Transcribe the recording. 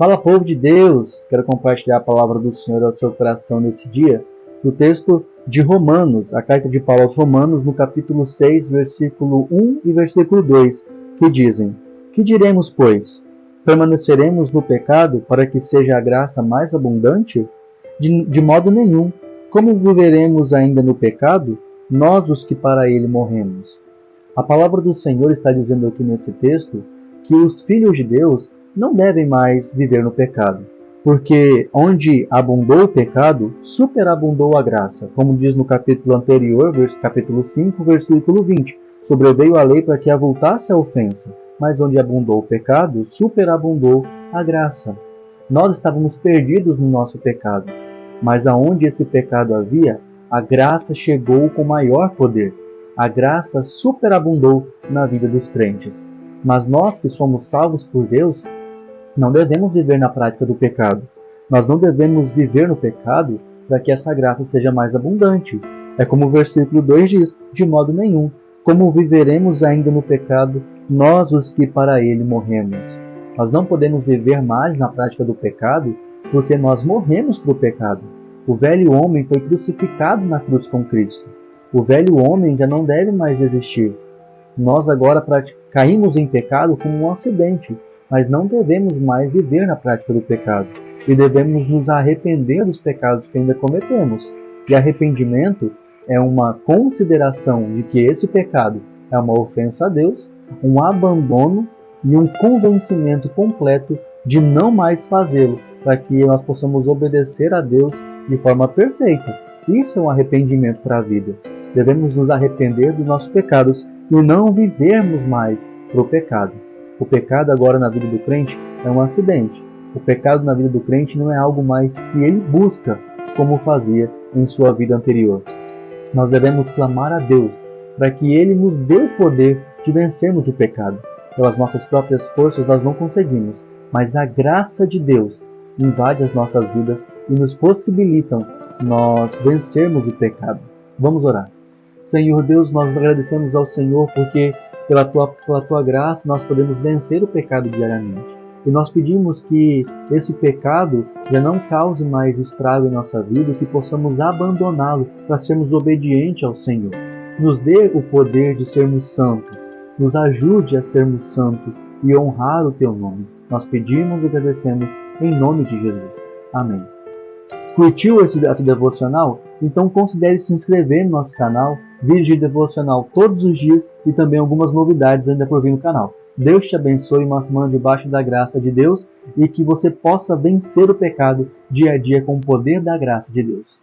Fala, povo de Deus! Quero compartilhar a palavra do Senhor ao seu coração nesse dia, do texto de Romanos, a carta de Paulo aos Romanos, no capítulo 6, versículo 1 e versículo 2, que dizem: Que diremos, pois? Permaneceremos no pecado para que seja a graça mais abundante? De modo nenhum. Como viveremos ainda no pecado, nós os que para ele morremos? A palavra do Senhor está dizendo aqui nesse texto que os filhos de Deus não devem mais viver no pecado, porque onde abundou o pecado, superabundou a graça, como diz no capítulo anterior, capítulo 5, versículo 20. Sobreveio a lei para que avultasse a ofensa, mas onde abundou o pecado, superabundou a graça. Nós estávamos perdidos no nosso pecado, mas aonde esse pecado havia, a graça chegou com maior poder. A graça superabundou na vida dos crentes. Mas nós que somos salvos por Deus, não devemos viver na prática do pecado. Nós não devemos viver no pecado para que essa graça seja mais abundante. É como o versículo 2 diz: de modo nenhum. Como viveremos ainda no pecado, nós os que para ele morremos? Nós não podemos viver mais na prática do pecado porque nós morremos para o pecado. O velho homem foi crucificado na cruz com Cristo. O velho homem já não deve mais existir. Nós agora caímos em pecado como um acidente, mas não devemos mais viver na prática do pecado. E devemos nos arrepender dos pecados que ainda cometemos. E arrependimento é uma consideração de que esse pecado é uma ofensa a Deus, um abandono e um convencimento completo de não mais fazê-lo, para que nós possamos obedecer a Deus de forma perfeita. Isso é um arrependimento para a vida. Devemos nos arrepender dos nossos pecados e não vivermos mais para o pecado. O pecado agora na vida do crente é um acidente. O pecado na vida do crente não é algo mais que ele busca, como fazia em sua vida anterior. Nós devemos clamar a Deus para que Ele nos dê o poder de vencermos o pecado. Pelas nossas próprias forças nós não conseguimos, mas a graça de Deus invade as nossas vidas e nos possibilitam nós vencermos o pecado. Vamos orar. Senhor Deus, nós agradecemos ao Senhor porque pela tua graça nós podemos vencer o pecado diariamente. E nós pedimos que esse pecado já não cause mais estrago em nossa vida e que possamos abandoná-lo para sermos obedientes ao Senhor. Nos dê o poder de sermos santos. Nos ajude a sermos santos e honrar o teu nome. Nós pedimos e agradecemos em nome de Jesus. Amém. Curtiu esse devocional? Então considere se inscrever no nosso canal, vídeos de devocional todos os dias e também algumas novidades ainda por vir no canal. Deus te abençoe uma semana debaixo da graça de Deus e que você possa vencer o pecado dia a dia com o poder da graça de Deus.